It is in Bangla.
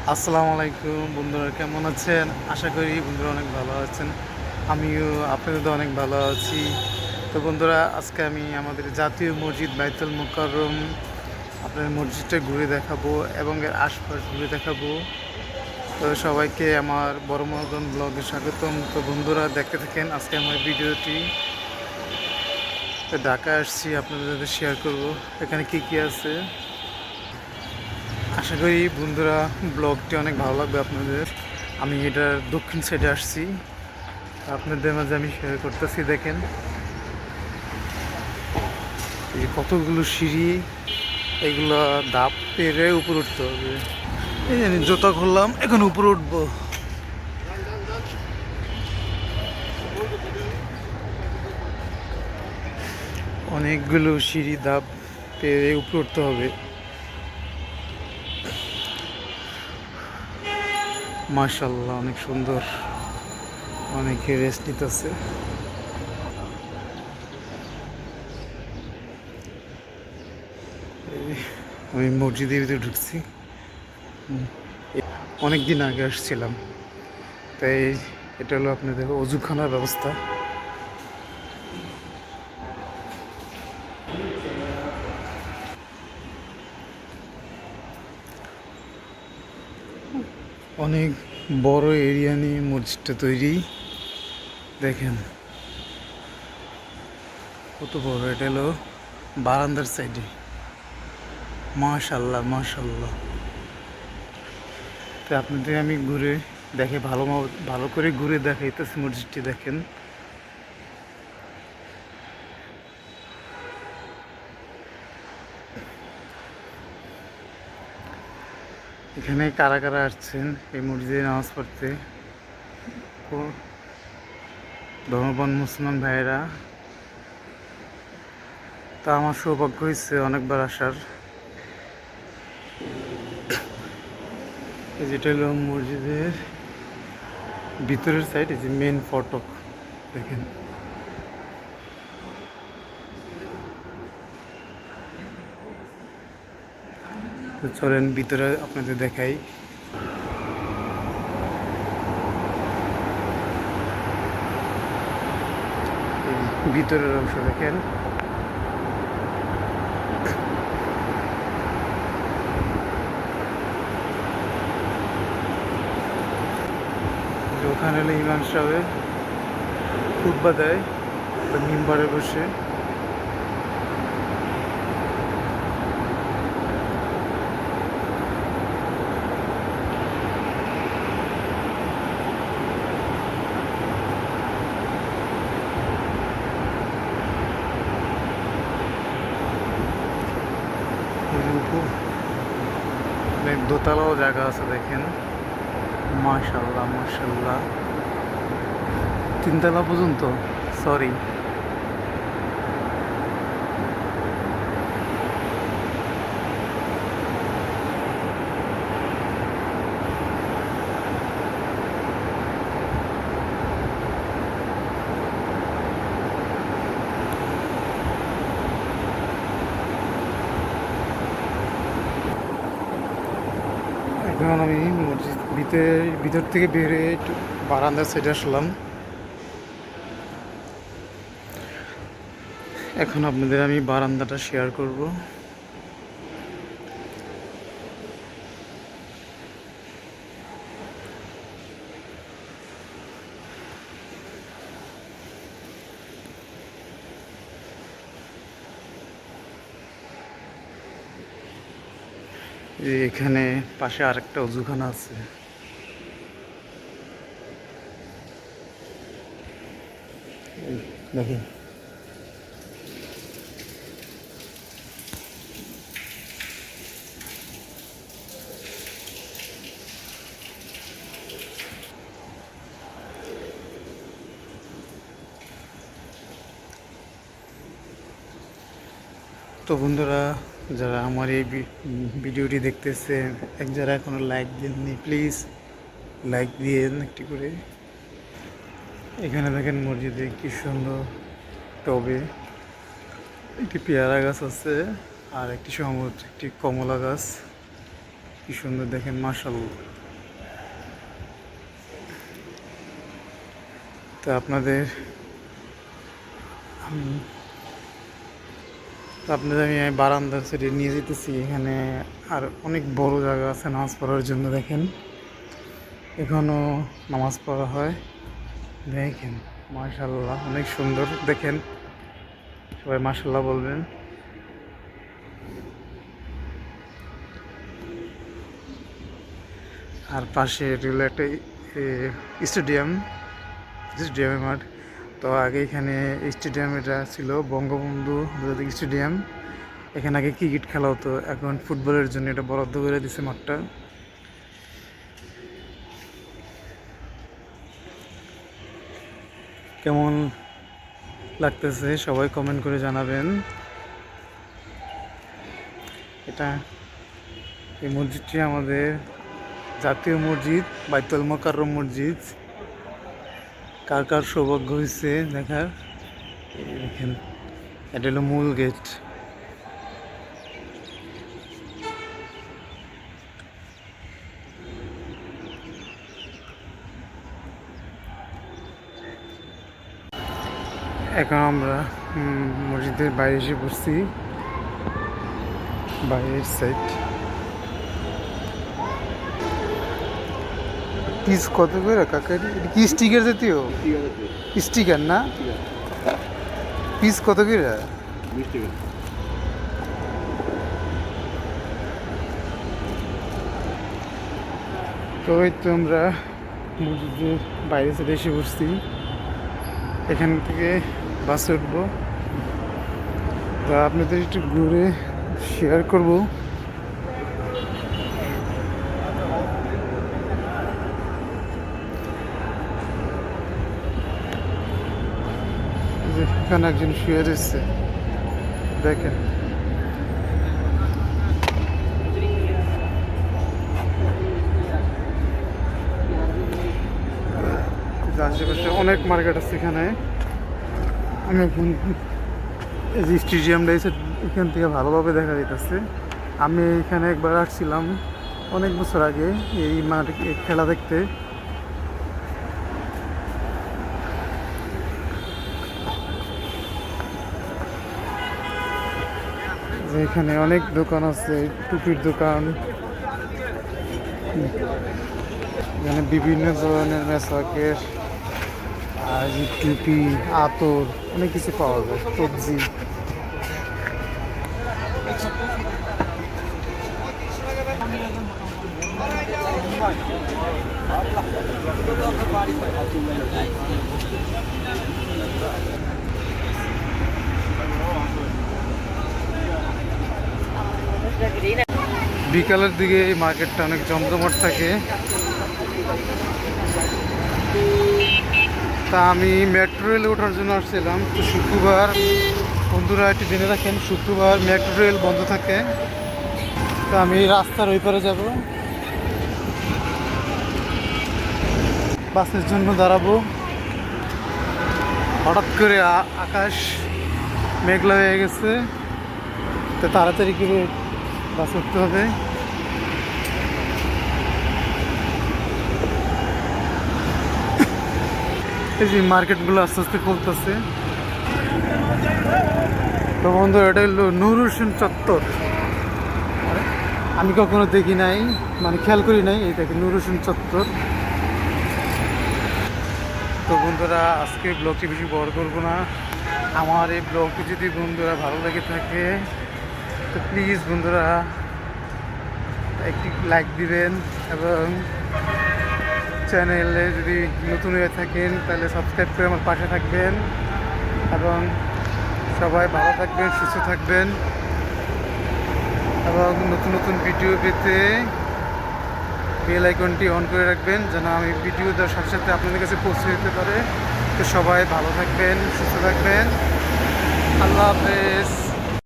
আসসালামু আলাইকুম বন্ধুরা, কেমন আছেন? আশা করি বন্ধুরা অনেক ভালো আছেন। আমিও আপনাদের তো অনেক ভালো আছি। তো বন্ধুরা, আজকে আমি আমাদের জাতীয় মসজিদ বাইতুল মুকাররম আপনার মসজিদটা ঘুরে দেখাবো এবং এর আশপাশ ঘুরে দেখাবো। তো সবাইকে আমার বড় মদন ব্লগে স্বাগতম। তো বন্ধুরা, দেখতে থাকেন আজকে আমার ভিডিওটি। তো ঢাকা আসছি, আপনাদের সাথে শেয়ার করব এখানে কি কি আছে। আশা করি বন্ধুরা ব্লগটি অনেক ভালো লাগবে আপনাদের। আমি এটার দক্ষিণ সাইডে আসছি, আপনাদের মাঝে আমি শেয়ার করতেছি। দেখেন এই কতগুলো সিঁড়ি, এগুলো ধাপ পেরে উপরে উঠতে হবে। এই আমি জুতা খুললাম, এখন উপরে উঠবো। অনেকগুলো সিঁড়ি ধাপ পেরে উপরে উঠতে হবে। মাশাআল্লাহ, অনেক সুন্দর। অনেকে রেস্ট নিতেছে। আমি মসজিদের ভিতরে ঢুকছি। অনেক দিন আগে আসছিলাম, তাই এটা হলো আপনাদের অজুখানার ব্যবস্থা। অনেক বড় এরিয়া নিয়ে মসজিদটা তৈরি। দেখেন কত বড়। এটা হলো বারান্দার সাইডে। মাশাল্লাহ মাশাল্লাহ। তো আপনাদের আমি ঘুরে দেখে ভালো করে ঘুরে দেখাইতেছি মসজিদটি। দেখেন এখানে কারা কারা আসছেন এই মসজিদে নামাজ পড়তে। ও ধর্মপ্রাণ মুসলমান ভাইয়েরা। তা আমার সৌভাগ্য হয়েছে অনেকবার আসার। যেটা হলো মসজিদের ভিতরের সাইড, এই যে মেন ফটক। দেখেন তো চলেন ভিতরে আপনাদের দেখাই। এই ভিতরের অংশ দেখেন। ওখানে হলো ইমাম সাহেব খুতবা দেয় মিম্বারে বসে। অনেক দোতলাও জায়গা আছে দেখেন। মাশাল্লাহ মাশাল্লাহ, তিনতলা পর্যন্ত। সরি, এখন আমি মসজিদ ভিতর থেকে বেরিয়ে একটু বারান্দার সাইডে আসলাম। এখন আপনাদের আমি বারান্দাটা শেয়ার করব। এখানে পাশে আরেকটা অজুখানা আছে। এই দেখেন তো বন্ধুরা, যারা আমার এই ভিডিওটি দেখতেছেন, যারা এখনো লাইক দেননি, প্লিজ লাইক দিয়েন একটি করে। এখানে দেখেন মসজিদে কি সুন্দর টবে একটি পেয়ারা গাছ আছে, আর একটি সম্ভবত একটি কমলা গাছ। কি সুন্দর দেখেন, মাশাআল্লাহ। তো আপনাদের আমি বারান্দার সাইডে নিয়ে যেতেছি। এখানে আর অনেক বড় জায়গা আছে নামাজ পড়ার জন্য। দেখেন এখনো নামাজ পড়া হয়। দেখেন মাশাআল্লাহ, অনেক সুন্দর। দেখেন সবাই মাশাআল্লাহ বলবেন। আর পাশে এগুলো একটা স্টেডিয়ামের মাঠ। তো আগে এখানে স্টেডিয়াম, এটা ছিল বঙ্গবন্ধু আন্তর্জাতিক স্টেডিয়াম। এখানে আগে ক্রিকেট খেলা হতো, এখন ফুটবলের জন্য এটা বরাদ্দ করে দিছে মাঠটা। কেমন লাগতেছে সবাই কমেন্ট করে জানাবেন। এই মসজিদটি আমাদের জাতীয় মসজিদ, বাইতুল মোকাররম মসজিদ। কার কার সৌভাগ্য হয়েছে দেখার, দেখেন এটা হলো মূল গেট। এখন আমরা মসজিদের বাইরে এসে পড়ছি, বাইরের সাইড। পিস কত করে কাকা? কি স্টিকার জাতীয়? স্টিকার না, পিস কত করে? তো এই তো আমরা মসজিদের বাইরে সাইডে এসে পড়ছি। এখান থেকে বাসে উঠবো। তা আপনাদের একটু ঘুরে শেয়ার করবো। এখানে একজন শুয়ে রয়েছে, দেখেন। আশেপাশে অনেক মার্কেট আছে এখানে। আমি এখন এই যে স্টেডিয়ামটা এসে এখান থেকে ভালোভাবে দেখা যাইতেছে। আমি এখানে একবার আসছিলাম অনেক বছর আগে এই মাঠে খেলা দেখতে। এখানে অনেক দোকান আছে, টুপির দোকান, এখানে বিভিন্ন ধরনের মেসাকের আর টুপি, আতর, অনেক কিছু পাওয়া যায়, সবজি। বিকালের দিকে এই মার্কেটটা অনেক জমজমাট থাকে। তা আমি মেট্রো রেলে ওঠার জন্য আসছিলাম। তো শুক্রবার, বন্ধুরা একটু জেনে রাখেন, শুক্রবার মেট্রো রেল বন্ধ থাকে। তো আমি রাস্তার ওই পারে যাব, বাসের জন্য দাঁড়াবো। হঠাৎ করে আকাশ মেঘলা হয়ে গেছে, তো তাড়াতাড়ি করে বাস উঠতে হবে। এই যে মার্কেটগুলো আস্তে আস্তে খুলতেছে। তো বন্ধু, এটা হলো নূর হোসেন চত্বর। আমি কখনো দেখি নাই, মানে খেয়াল করি নাই। এই দেখে নূর হোসেন চত্বর। তো বন্ধুরা, আজকে ব্লগটি বেশি বড় করবো না। আমার এই ব্লগটি যদি বন্ধুরা ভালো লেগে থাকে তো প্লিজ বন্ধুরা একটি লাইক দিবেন, এবং চ্যানেলে যদি নতুন হয়ে থাকেন তাহলে সাবস্ক্রাইব করে আমার পাশে থাকবেন। এবং সবাই ভালো থাকবেন, সুস্থ থাকবেন, এবং নতুন নতুন ভিডিও পেতে বেল আইকনটি অন করে রাখবেন, যেন আমি ভিডিও দেওয়ার সাথে সাথে আপনাদের কাছে পৌঁছে যেতে পারে। তো সবাই ভালো থাকবেন, সুস্থ থাকবেন। আল্লাহ হাফেজ।